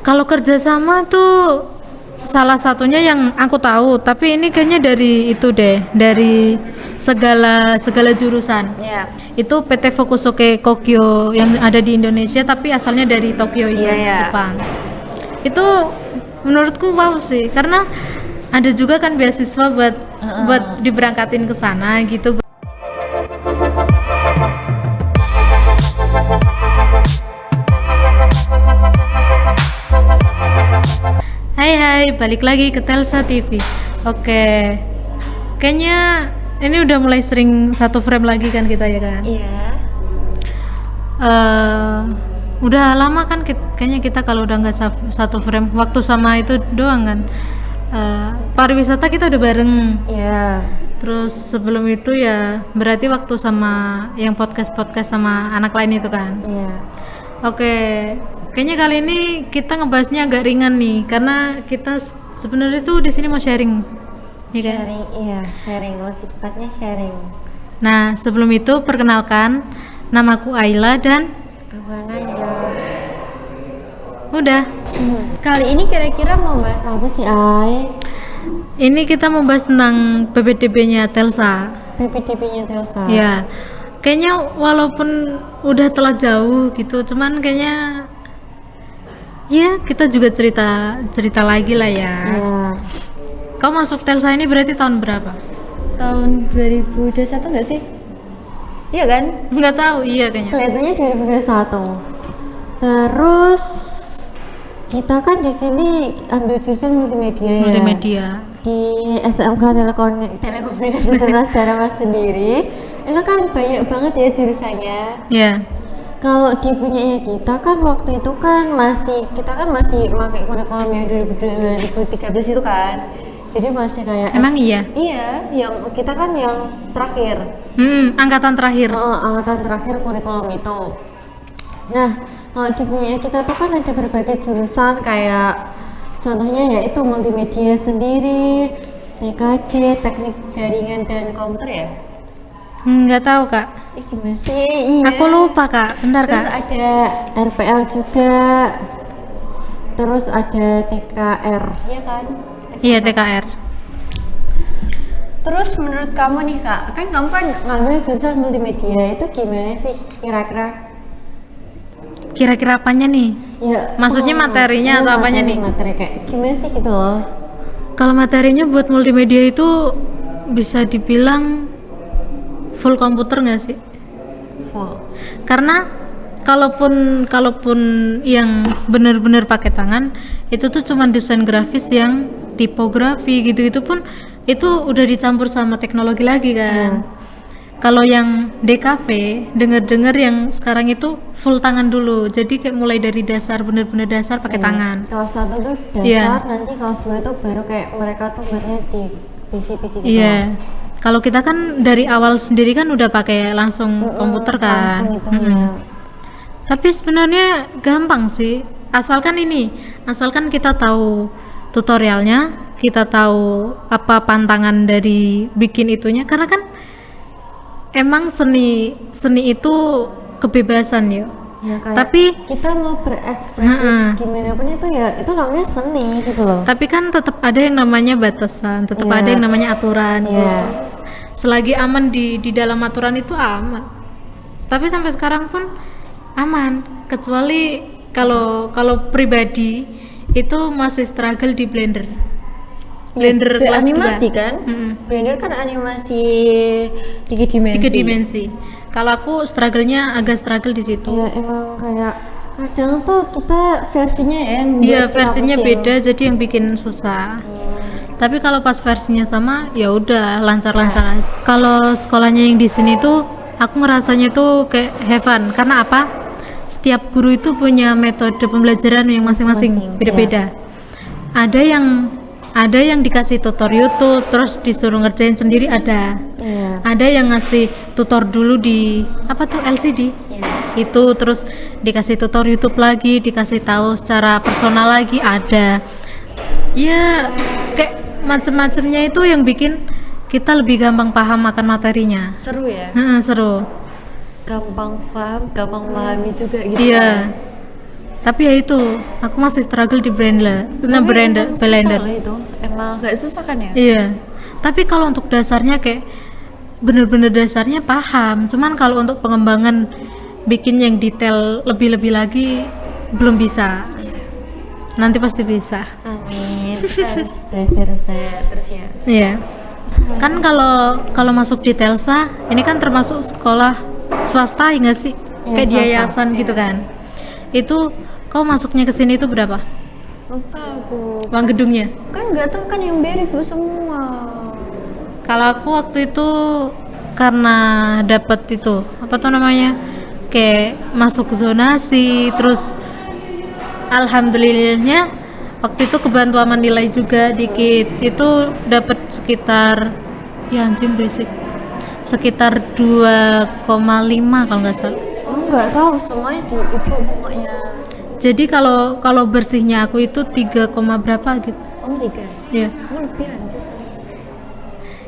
Kalau kerjasama tuh salah satunya yang aku tahu, tapi ini kayaknya dari itu deh, dari segala jurusan. Iya. Itu PT Fukusoke Kokyo yang ada di Indonesia, tapi asalnya dari Tokyo itu, Iya. Jepang. Itu menurutku wow sih, karena ada juga kan beasiswa buat diberangkatin ke sana gitu. Hai, balik lagi ke Telsa TV. Oke, kayaknya ini udah mulai sering satu frame lagi kan kita ya kan? Iya. Udah lama kan kayaknya kita kalau udah nggak satu frame, waktu sama itu doang kan. Pariwisata kita udah bareng. Iya. Terus sebelum itu ya berarti waktu sama yang podcast sama anak lain itu kan. Iya. Oke, kayaknya kali ini kita ngebahasnya agak ringan nih, karena kita sebenarnya tuh di sini mau sharing, ya kan? Sharing, iya, sharing, lebih tepatnya sharing. Nah, sebelum itu perkenalkan, namaku Ayla dan Aku Naya. udah. Kali ini kira-kira mau bahas apa sih, Ay? Ini kita mau bahas tentang PPDB-nya Telsa. PPDB-nya Telsa. Ya, kayaknya walaupun udah telah jauh gitu, cuman kayaknya ya kita juga cerita lagi lah ya. Iya. Kau masuk Telsa ini berarti tahun berapa? Tahun 2021 nggak sih? Iya kan? Nggak tahu, iya kayaknya. Kelihatannya 2021. Terus kita kan di sini ambil jurusan multimedia ya. Multimedia. Di SMK Telekomunikasi Tunas Darmas sendiri itu kan banyak banget ya jurusannya. Ya. Kalau di punyanya kita kan waktu itu kan kita kan masih pakai kurikulum yang 2013 itu kan, jadi masih kayak Emang iya? iya, yang kita kan yang terakhir, Angkatan terakhir. angkatan terakhir kurikulum itu. Nah, kalau di punyanya kita tuh kan ada berbagai jurusan, kayak contohnya yaitu multimedia sendiri, TKJ, teknik jaringan dan komputer ya. Nggak tahu kak. Gimana sih? Iya. Aku lupa kak. Bentar Terus kak. ada RPL juga. Terus ada TKR, ya kan? Iya TKR. Terus menurut kamu nih kak, kan kamu kan ngambil jurusan multimedia, itu gimana sih kira-kira? Kira-kira apanya nih? Ya, Maksudnya materinya atau apanya nih? Materi kayak gimana sih gitu loh? Kalau materinya buat multimedia itu bisa dibilang full komputer nggak sih? Full. Karena kalaupun yang benar-benar pakai tangan itu tuh cuman desain grafis yang tipografi gitu-gitu pun itu udah dicampur sama teknologi lagi kan. Kalau yang DKV dengar-dengar yang sekarang itu full tangan dulu, jadi kayak mulai dari dasar benar-benar dasar pakai tangan. Kelas 1 tuh dasar, nanti kelas 2 tuh baru kayak mereka tuh buatnya di PC gitu. Iya. Kalau kita kan dari awal sendiri kan udah pakai langsung komputer kan. Langsung itu ya. Tapi sebenarnya gampang sih. Asalkan kita tahu tutorialnya, kita tahu apa pantangan dari bikin itunya, karena kan emang seni itu kebebasan ya. Ya, kayak Tapi kita mau berekspresi gimana pun itu ya, itu namanya seni gitu loh. Tapi kan tetap ada yang namanya batasan, tetap ada yang namanya aturan gitu. Selagi aman di dalam aturan itu aman. Tapi sampai sekarang pun aman, kecuali kalau pribadi itu masih struggle di Blender. Blender kelas animasi 2. kan? Blender kan animasi 3 dimensi. Kalau aku struggle-nya agak struggle di situ. Ya emang kayak kadang tuh kita versinya yang Iya, versinya beda, jadi yang bikin susah. Tapi kalau pas versinya sama, ya udah lancar-lancar aja. Kalau sekolahnya yang di sini tuh, aku ngerasanya tuh kayak have fun. Karena apa? Setiap guru itu punya metode pembelajaran yang masing-masing, beda-beda. Ada yang dikasih tutor YouTube, terus disuruh ngerjain sendiri ada. Ada yang ngasih tutor dulu di apa tuh LCD. Itu terus dikasih tutor YouTube lagi, dikasih tahu secara personal lagi ada. Ya kayak macem-macemnya itu yang bikin kita lebih gampang paham akan materinya. Seru ya? Seru. Gampang paham, gampang memahami juga gitu. Iya. Tapi ya itu, aku masih struggle di Blender. Tapi Blender. emang susah loh itu, emang gak susah kan ya? Iya. Tapi kalau untuk dasarnya kayak bener-bener dasarnya paham. Cuman kalau untuk pengembangan bikin yang detail lebih-lebih lagi belum bisa. Nanti pasti bisa. Amin, kita harus belajar terus ya. Iya. Kan kalau masuk di Telsa, ini kan termasuk sekolah swasta ya nggak sih? Iya, Kayak di swasta, yayasan gitu iya. kan. Itu kau masuknya ke sini itu berapa? Lupa aku. Uang gedungnya? Kan nggak tahu kan yang beri bu semua. Kalau aku waktu itu karena dapet itu apa tuh namanya? Kayak masuk zonasi, terus alhamdulillahnya waktu itu kebantu sama nilai juga dikit. Itu dapat sekitar ya anjing berisik. Sekitar 2,5 kalau nggak salah. Oh nggak tahu semuanya di ibu pokoknya. Jadi kalau bersihnya aku itu 3, berapa gitu. Om 3. Ya. Oh lebih anjir.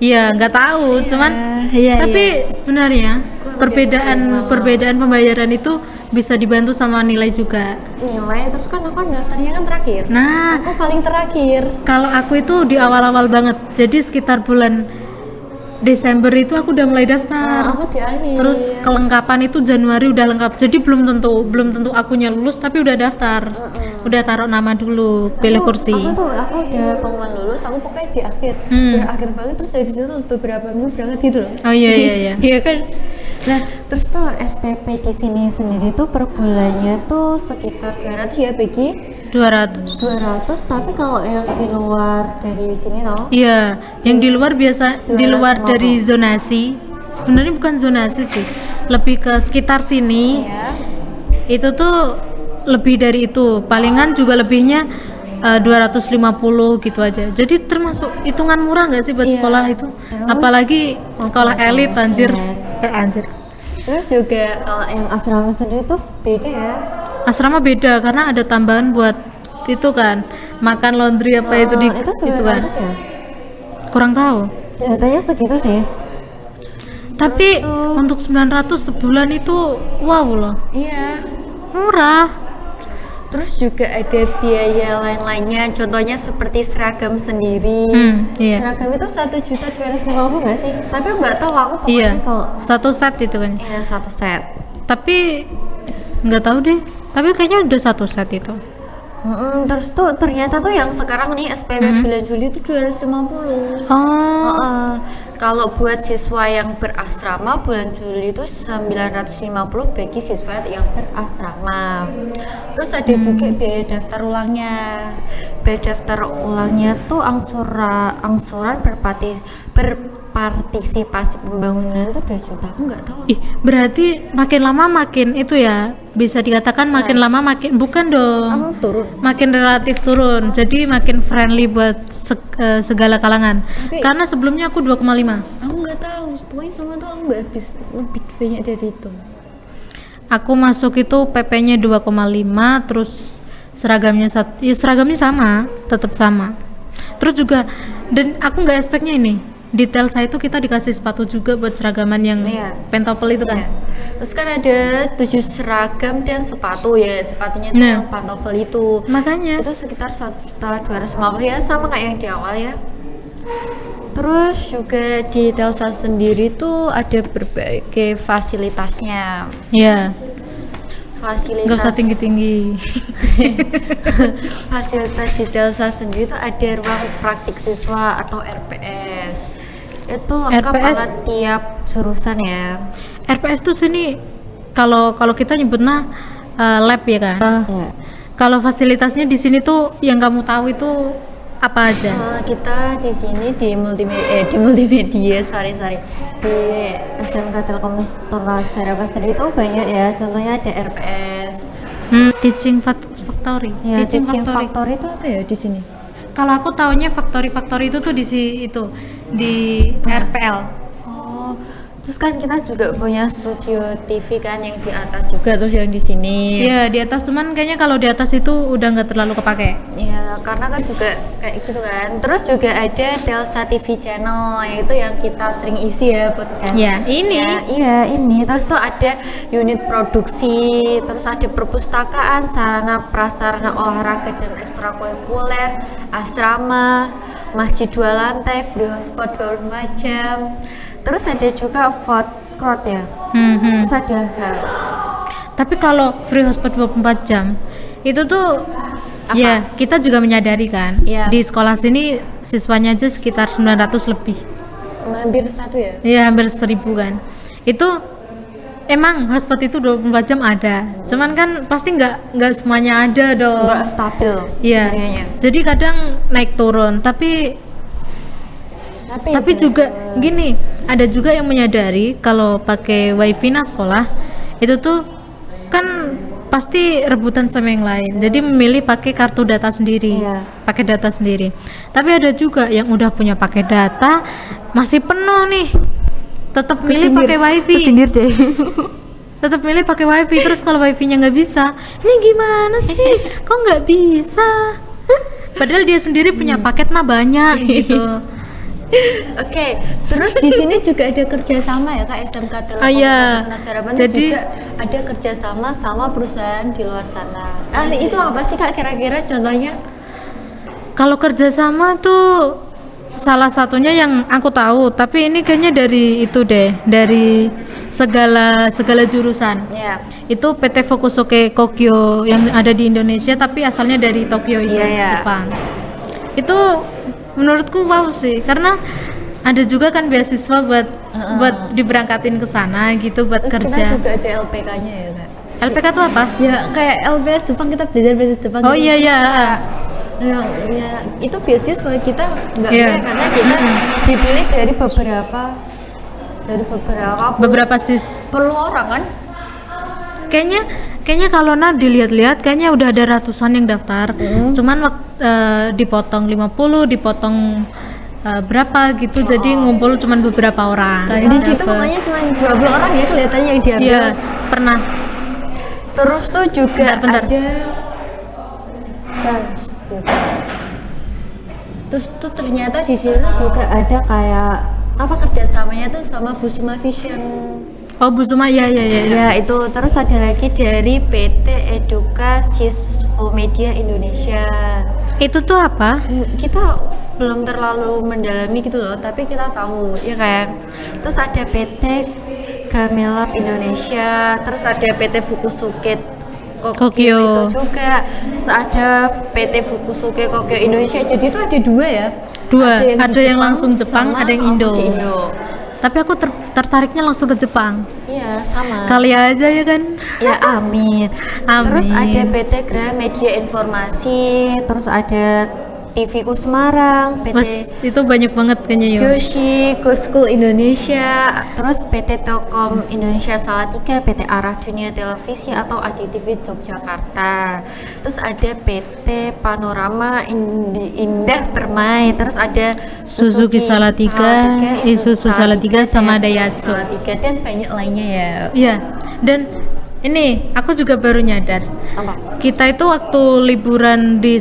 Iya, nggak tahu, cuman iya, tapi sebenarnya Kurang perbedaan pembayaran itu bisa dibantu sama nilai juga. Nilai terus kan aku kan daftarnya kan terakhir. Nah, Aku paling terakhir. kalau aku itu di awal-awal banget. Jadi sekitar bulan Desember itu aku udah mulai daftar. Aku di akhir. Terus kelengkapan itu Januari udah lengkap. Jadi belum tentu akunya lulus tapi udah daftar. Udah taruh nama dulu, pilih kursi. Aku udah pengumuman lulus, aku pokoknya di akhir. Udah akhir banget terus habis itu beberapa minggu berangkat gitu loh. Oh iya. Iya kan. Nah, terus tuh SPP di sini sendiri tuh per bulannya tuh sekitar 200 ya, Peggy? 200. 200, tapi kalau yang di luar dari sini tau? Iya, yang di luar biasa di luar 250. dari zonasi. Sebenarnya bukan zonasi sih, lebih ke sekitar sini. Iya. Itu tuh lebih dari itu. Palingan juga lebihnya 250 gitu aja. Jadi termasuk hitungan murah nggak sih buat Iya. sekolah itu? Terus Apalagi sekolah elit anjir. Iya. Anjir. Terus juga kalau yang asrama sendiri tuh beda ya. Asrama beda karena ada tambahan buat itu kan, makan laundry apa itu di itu itu kan. 900 ya? Kurang tahu. Biasanya segitu sih. Tapi tuh- untuk 900 sebulan itu wow loh. Iya. Murah. Terus juga ada biaya lain-lainnya, contohnya seperti seragam sendiri. Iya. Seragam itu 1.250.000 nggak sih? Tapi aku nggak tahu, aku Iya. pokoknya kalau Satu set itu kan. ya satu set. Tapi nggak tahu deh. Tapi kayaknya udah satu set itu. Terus tuh ternyata tuh yang sekarang nih SPP bulan Juli itu 250. Oh. Kalau buat siswa yang berasrama bulan Juli itu 950 bagi siswa yang berasrama. Terus ada juga biaya daftar ulangnya. Biaya daftar ulangnya tuh angsuran berpartisipasi pembangunan tuh 2 juta. Aku nggak tahu. Ih, berarti makin lama makin itu ya. Bisa dikatakan makin lama makin bukan dong. Kamu turun. Makin relatif turun. Jadi makin friendly buat segala kalangan. Karena sebelumnya aku 2,5. Aku nggak tahu. Pokoknya semua tuh aku nggak habis lebih banyak dari itu. Aku masuk itu PP-nya 2,5, terus seragamnya seragamnya sama, tetap sama. Terus juga dan aku nggak expect-nya ini. Detail saya itu kita dikasih sepatu juga buat seragaman yang Iya. pentopel itu kan. Iya. Terus kan ada 7 seragam dan sepatu ya. Sepatunya tuh Nah. yang pantofel itu. Makanya Itu sekitar 1.250.000 ya, sama kayak yang di awal ya. Terus juga di Telsa sendiri tuh ada berbagai fasilitasnya. ya Fasilitas nggak usah tinggi-tinggi. Fasilitas di Telsa sendiri tuh ada ruang praktik siswa atau RPS. Itu lengkap RPS? alat tiap jurusan ya. RPS tuh sini kalau kita nyebutnya lab ya kan. Ya. Kalau fasilitasnya di sini tuh yang kamu tahu itu apa aja? Kita di sini di multimedia, sorry di SMK Telkom Sarapan sendiri itu banyak ya. Contohnya ada RPS. Teaching factory. Ya, teaching factory itu apa ya di sini? Kalau aku taunya factory itu tuh di RPL. Oh, Terus kan kita juga punya studio TV kan yang di atas juga, terus yang di sini. Iya di atas, cuman kayaknya kalau di atas itu udah nggak terlalu kepake. Ya, karena kan juga kayak gitu kan. Terus juga ada Telsa TV channel, yaitu yang kita sering isi ya podcast. Ya, ini. Ya, iya, ini. Terus tuh ada unit produksi, terus ada perpustakaan, sarana prasarana olahraga dan ekstrakurikuler, asrama, masjid 2 lantai, free hotspot 24 jam. Terus ada juga food court ya. Terus ada Tapi kalau free hotspot 24 jam itu tuh Apa? ya kita juga menyadari kan. Iya. Di sekolah sini siswanya aja sekitar 900 lebih. hampir 1 ya. Ya hampir 1000 kan. Itu emang hotspot itu 24 jam ada. Cuman kan pasti nggak semuanya ada dong. Enggak stabil Iya. jaringannya. Jadi kadang naik turun, tapi juga gini, ada juga yang menyadari kalau pakai wifi sekolah itu tuh kan pasti rebutan sama yang lain. Jadi memilih pakai kartu data sendiri. Iya. Pakai data sendiri. Tapi ada juga yang udah punya pakai data masih penuh nih. Tetap milih pakai wifi. Kesindir deh. Tetap milih pakai wifi. Terus kalau wifi-nya nggak bisa, ini gimana sih? Kok nggak bisa? Padahal dia sendiri punya paket banyak gitu. Oke, terus di sini juga ada kerjasama ya Kak, SMK Telekomunikasi iya. Tunas Harapan. Jadi- juga ada kerjasama sama perusahaan di luar sana. Itu apa sih Kak kira-kira contohnya? Kalau kerjasama tuh salah satunya yang aku tahu, tapi ini kayaknya dari itu deh, dari segala jurusan. Ya, Itu PT Fukusuke Kokyo yang ada di Indonesia, tapi asalnya dari Tokyo itu, Iya, iya. Jepang. Itu menurutku wow sih, karena ada juga kan beasiswa buat diberangkatin ke sana gitu buat terus kerja. kita juga ada LPK-nya ya Kak. LPK tuh apa? Ya kayak LPK Jepang, kita belajar bahasa Jepang. Oh gitu. iya iya. Ya, itu beasiswa kita nggak Iya. bayar karena kita dipilih dari Beberapa sis. perlu orang kan. Kayaknya kalau dilihat-lihat kayaknya udah ada ratusan yang daftar. Cuman dipotong 50, dipotong berapa gitu. Jadi ngumpul cuman beberapa orang. Nah, di situ makanya cuma 20 orang ya kelihatannya yang diambil. Iya, pernah. Terus tuh juga Bentar. ada terus tuh ternyata di sini juga ada kayak apa kerjasamanya tuh sama Busuma Vision. Oh, Bu Suma, ya. Ya itu, terus ada lagi dari PT Edukasi Media Indonesia. Itu tuh apa? Kita belum terlalu mendalami gitu loh, tapi kita tahu ya kan. Terus ada PT Gamelab Indonesia, terus ada PT Fukusuke Kokyo itu juga, terus ada PT Fukusuke Kokyo Indonesia. Jadi itu ada 2 ya. Dua, di ada yang langsung Jepang, sama ada yang langsung Indo. di Indo. Tapi aku tertariknya langsung ke Jepang. Iya sama. Kali aja ya kan. Ya amin. Amin. Terus ada PT Gramedia Informasi, terus ada TV-ku Semarang, PT Mas, itu banyak banget kayaknya yo. Yoshi, Go School Indonesia, terus PT Telkom Indonesia Salatiga, PT Arah Dunia Televisi atau ADTV Yogyakarta. Terus ada PT Panorama Indah Permai, terus ada Suzuki Salatiga, Isuzu Salatiga, sama Daihatsu. Salatiga dan banyak lainnya ya. Iya. Dan ini aku juga baru nyadar. Apa? Kita itu waktu liburan di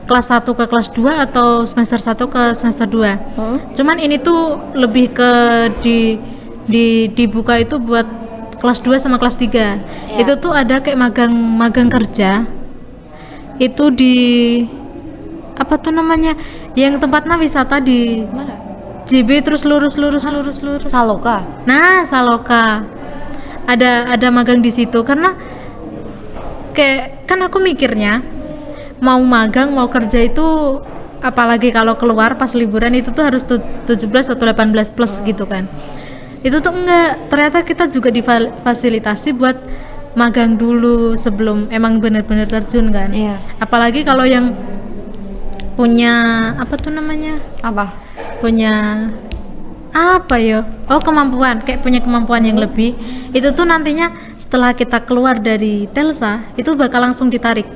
kelas 1 ke kelas 2 atau semester 1 ke semester 2. Cuman ini tuh lebih ke dibuka itu buat kelas 2 sama kelas 3. Itu tuh ada kayak magang kerja. Itu di apa tuh namanya? Yang tempatnya wisata di Mana? JB terus lurus. Saloka. Nah, Saloka. Ada magang di situ karena kayak kan aku mikirnya mau magang mau kerja itu apalagi kalau keluar pas liburan itu tuh harus 17 atau 18 plus gitu kan. Itu tuh enggak, ternyata kita juga difasilitasi buat magang dulu sebelum emang benar-benar terjun kan. Iya. Apalagi kalau yang punya apa tuh namanya? Apa? Punya apa ya? Oh, kemampuan, kayak punya kemampuan yang lebih. Itu tuh nantinya setelah kita keluar dari Telsa itu bakal langsung ditarik.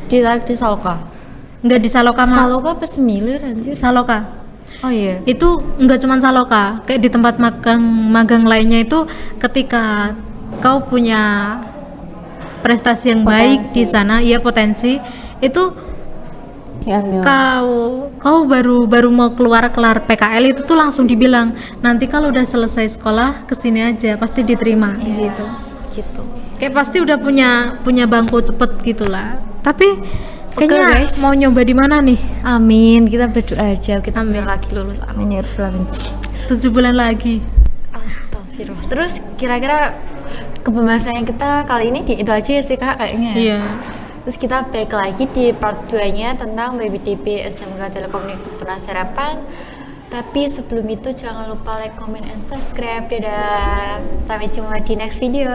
Ditarik di Saloka. Enggak di Saloka, Saloka apa semilir anjir? Saloka. Oh iya. Itu nggak cuma Saloka, kayak di tempat magang lainnya itu ketika kau punya prestasi yang baik di sana, ya potensi itu Diambil. kau baru mau kelar PKL itu tuh langsung dibilang nanti kalau udah selesai sekolah kesini aja pasti diterima gitu. Gitu. Kayak pasti udah punya bangku cepet gitulah. Tapi Oke, kayaknya guys. mau nyoba di mana nih? Amin, kita berdoa aja kita Amin. bentar lagi lulus. Amin ya rabbal alamin. 7 bulan lagi. Astagfirullah. Terus kira-kira ke pembahasannya kita kali ini itu aja ya sih Kak kayaknya. Iya. Terus kita back lagi di part 2-nya tentang BPTB SMK Telekomunikasi Penasarapan. Tapi sebelum itu jangan lupa like, comment, and subscribe. Dadah. Sampai jumpa di next video.